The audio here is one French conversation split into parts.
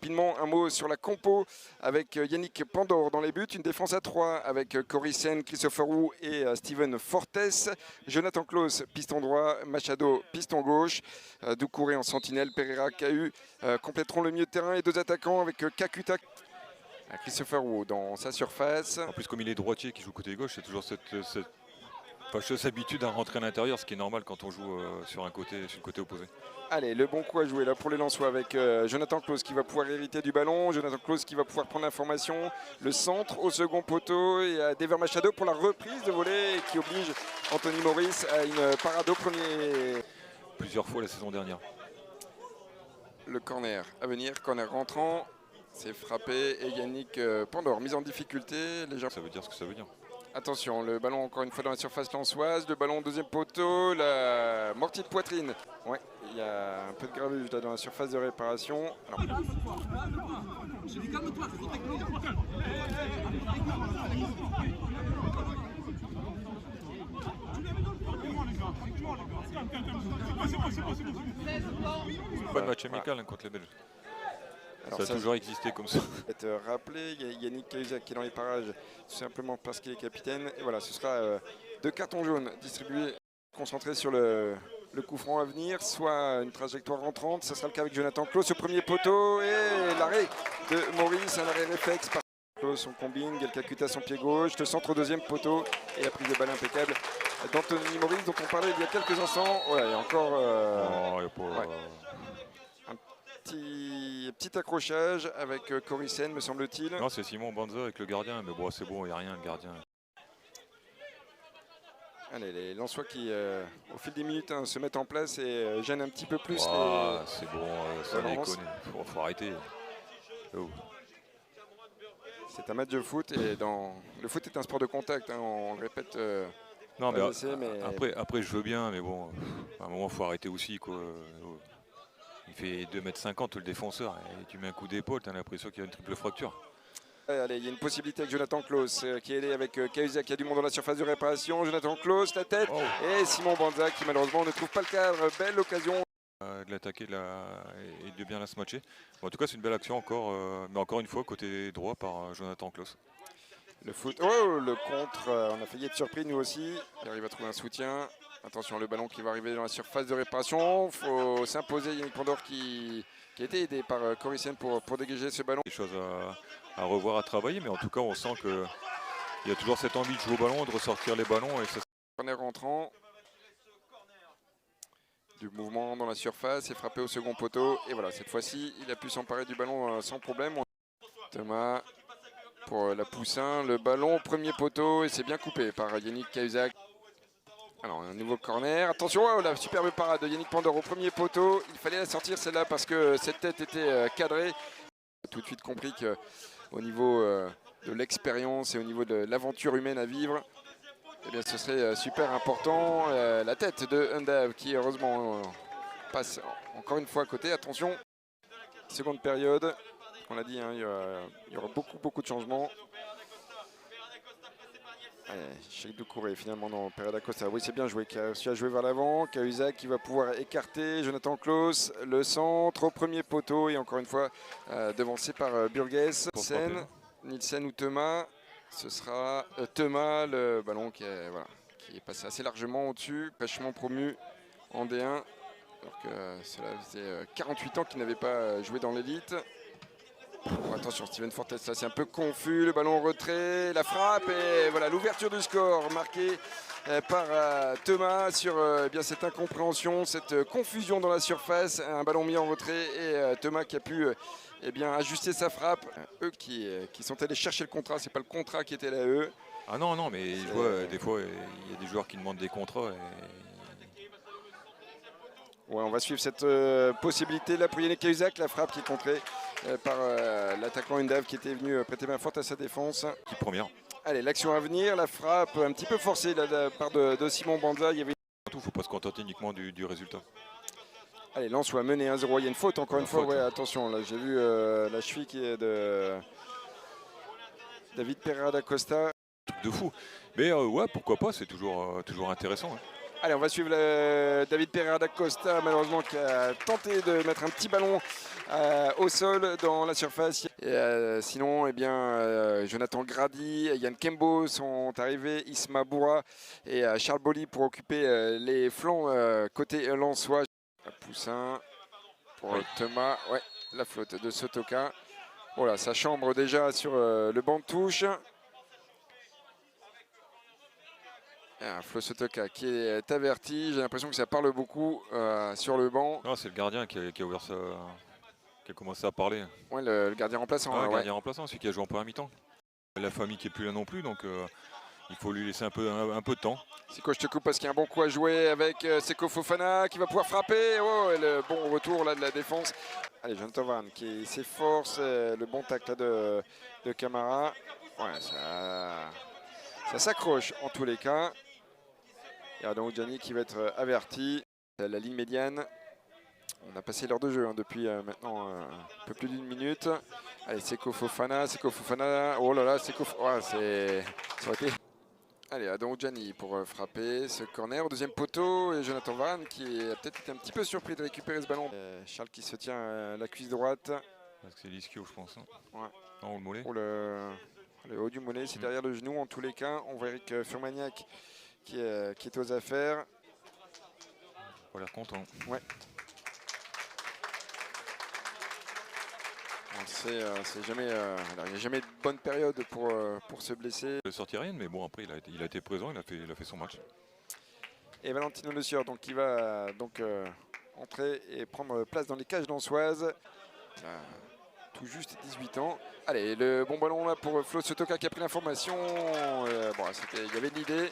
rapidement un mot sur la compo avec Yannick Pandore dans les buts. Une défense à 3 avec Cory Sen, Christopher Wu et Steven Fortes. Jonathan Claus, piston droit. Machado, piston gauche. Doucouré en sentinelle. Pereira, KU compléteront le milieu de terrain et 2 attaquants avec Kakuta. Christopher Wu dans sa surface. En plus, comme il est droitier qui joue côté gauche, c'est toujours cette fâcheuse habitude à rentrer à l'intérieur, ce qui est normal quand on joue sur le côté opposé. Allez, le bon coup à jouer là pour les Lensois avec Jonathan Claus qui va pouvoir hériter du ballon. Jonathan Claus qui va pouvoir prendre l'information. Le centre au second poteau et Dever Machado pour la reprise de volée qui oblige Anthony Maurice à une parade au premier. Plusieurs fois la saison dernière. Le corner à venir, corner rentrant. C'est frappé et Yannick Pandore mise en difficulté. Légère. Ça veut dire ce que ça veut dire. Attention, le ballon encore une fois dans la surface lensoise. Le ballon au deuxième poteau, la mortier de poitrine. Ouais, il y a un peu de gravuge là dans la surface de réparation. Alors... Pas de match amical contre les Belges. Alors ça a toujours existé comme ça. Être rappelé, il y a Yannick Cahuzac qui est dans les parages, tout simplement parce qu'il est capitaine. Et voilà, ce sera 2 cartons jaunes distribués, concentrés sur le coup franc à venir, soit une trajectoire rentrante. Ça sera le cas avec Jonathan Claus au premier poteau et l'arrêt de Maurice, un arrêt réflexe par Claus. On combine, Gaël Kakuta à son pied gauche, le centre au deuxième poteau et la prise de balle impeccable d'Anthony Maurice dont on parlait il y a quelques instants. Voilà, il y a encore petit accrochage avec Cory Sen, me semble-t-il. Non, c'est Simon Banza avec le gardien, mais bon, c'est bon, il n'y a rien, le gardien. Allez, les Lensois qui, au fil des minutes, se mettent en place et gênent un petit peu plus. C'est bon, ça déconne, faut arrêter. Oh. C'est un match de foot et le foot est un sport de contact, hein, on le répète. Non, mais après, je veux bien, mais bon, à un moment, il faut arrêter aussi, quoi. Il fait 2,50 m le défenseur et tu mets un coup d'épaule, tu as l'impression qu'il y a une triple fracture. Allez, il y a une possibilité avec Jonathan Claus qui est aidé avec Cahuzac qui a du monde dans la surface de réparation. Jonathan Claus, la tête et Simon Banza qui malheureusement ne trouve pas le cadre. Belle occasion. De l'attaquer et de bien la se matcher. Bon, en tout cas, c'est une belle action encore, mais encore une fois, côté droit par Jonathan Claus. Le foot, le contre, on a failli être surpris nous aussi. Il arrive à trouver un soutien. Attention, le ballon qui va arriver dans la surface de réparation. Il faut s'imposer. Yannick Pandore qui a été aidé par Cory Sen pour dégager ce ballon. Des choses à revoir, à travailler, mais en tout cas, on sent qu'il y a toujours cette envie de jouer au ballon, de ressortir les ballons. Et ça... Corner rentrant. Du mouvement dans la surface et frappé au second poteau. Et voilà, cette fois-ci, il a pu s'emparer du ballon sans problème. Thomas pour la Poussin. Le ballon au premier poteau et c'est bien coupé par Yannick Cahuzac. Alors un nouveau corner, attention, la superbe parade de Yannick Pandore au premier poteau. Il fallait la sortir celle-là parce que cette tête était cadrée. Tout de suite compris qu'au niveau de l'expérience et au niveau de l'aventure humaine à vivre, eh bien, ce serait super important. La tête de Undav qui heureusement passe encore une fois à côté. Attention, seconde période, on l'a dit, hein, il y aura beaucoup de changements. Cheikh Doucouré finalement dans Pereira Costa. Oui, c'est bien joué. Qui a réussi à jouer vers l'avant. Cahuzac qui va pouvoir écarter. Jonathan Claus, le centre au premier poteau. Et encore une fois, devancé par Burgess. Nielsen ou Thomas. Ce sera Thomas, le ballon qui est passé assez largement au-dessus. Pêchement promu en D1. Alors que cela faisait 48 ans qu'il n'avait pas joué dans l'élite. Attention, Steven Fortes, là c'est un peu confus, le ballon en retrait, la frappe et voilà l'ouverture du score marquée par Thomas sur bien cette incompréhension, cette confusion dans la surface, un ballon mis en retrait et Thomas qui a pu bien ajuster sa frappe. Eux qui sont allés chercher le contrat, c'est pas le contrat qui était là eux. Ah non, mais je vois des fois il y a des joueurs qui demandent des contrats. Ouais, on va suivre cette possibilité là pour Yannick Cahuzac, la frappe qui est contrée par l'attaquant Undav qui était venu prêter main forte à sa défense. Qui première. Allez, l'action à venir, la frappe un petit peu forcée de la part de Simon Banza. Il y avait... Il ne faut pas se contenter uniquement du résultat. Allez, Lensois mené 1-0, il y a une faute encore une fois. Ouais, attention, là j'ai vu la cheville qui est de David Pereira da Costa. Truc de fou. Mais ouais, pourquoi pas, c'est toujours intéressant. Hein. Allez, on va suivre David Pereira da Costa, malheureusement, qui a tenté de mettre un petit ballon au sol dans la surface. Et, sinon, eh bien, Jonathan Grady, Yann Kembo sont arrivés, Isma Boura et Charles Bolly pour occuper les flancs côté lensois. Poussin pour Thomas, ouais, la flotte de Sotoka. Voilà, ça chambre déjà sur le banc de touche. Flo Sotoka qui est averti, j'ai l'impression que ça parle beaucoup sur le banc. Non, c'est le gardien qui a ouvert ça, qui a commencé à parler. Ouais, le gardien remplaçant. Le gardien remplaçant, celui qui a joué en première mi-temps. La famille qui est plus là non plus, donc il faut lui laisser un peu de temps. Siko, je te coupe parce qu'il y a un bon coup à jouer avec Seko Fofana qui va pouvoir frapper. Oh, et le bon retour là de la défense. Allez, Jonathan Van qui s'efforce, le bon tacle de Camara. Ouais, ça s'accroche en tous les cas. Il y a Adam Oudjani qui va être averti. La ligne médiane. On a passé l'heure de jeu depuis maintenant un peu plus d'une minute. Allez, Seko Fofana. Oh là là, Seko Fofana. Ça aurait été... Allez, Adam Oudjani pour frapper ce corner au deuxième poteau. Et Jonathan Varane qui a peut-être été un petit peu surpris de récupérer ce ballon. Charles qui se tient la cuisse droite. C'est l'ischio, je pense. Hein. Ouais. Non, le mollet. Pour le haut du mollet, c'est derrière le genou en tous les cas. On voit Eric Furmaniac qui est aux affaires. On a l'air content. Ouais. C'est jamais, il n'y a jamais de bonne période pour se blesser. Il ne sortit rien, mais bon, après, il a été présent, il a fait son match. Et Valentino Le Sieur, donc, qui va donc, entrer et prendre place dans les cages dansoises. Tout juste 18 ans. Allez, le bon ballon là pour Flo Sotoka qui a pris l'information. Bon, il y avait de l'idée.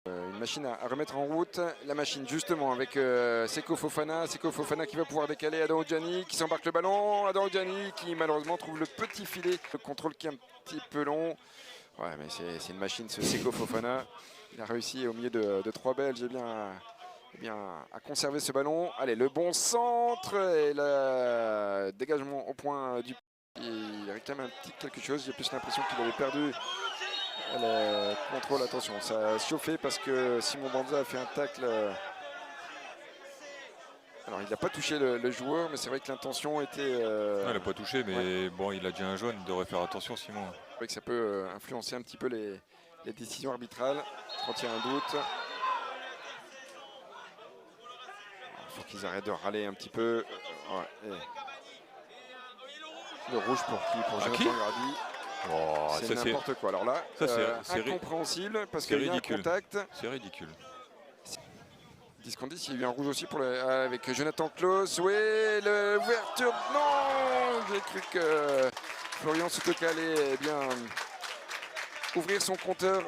Une machine à remettre en route. La machine justement avec Seko Fofana. Seko Fofana qui va pouvoir décaler Adam Oudjani qui s'embarque le ballon. Adam Oudjani qui malheureusement trouve le petit filet. Le contrôle qui est un petit peu long. Ouais, mais c'est une machine ce Seko Fofana. Il a réussi au milieu de trois Belges à conserver ce ballon. Allez, le bon centre et le dégagement au point du... Il réclame un petit quelque chose. J'ai plus l'impression qu'il avait perdu le contrôle. Attention, ça a chauffé parce que Simon Banza a fait un tacle. Alors, il n'a pas touché le joueur, mais c'est vrai que l'intention était... il n'a pas touché, mais bon, il a déjà un jaune. Il devrait faire attention, Simon. C'est vrai que ça peut influencer un petit peu les décisions arbitrales quand il y a un doute. Il faut qu'ils arrêtent de râler un petit peu. Le rouge pour qui? Pour Jonathan Grady. Oh, c'est n'importe quoi. Alors là, c'est incompréhensible parce qu'il y a un contact. C'est ridicule. Dis qu'on dit s'il y a eu un rouge aussi pour avec Jonathan Klaus. Oui, l'ouverture. Non, j'ai cru que Florian Sotoka allait bien ouvrir son compteur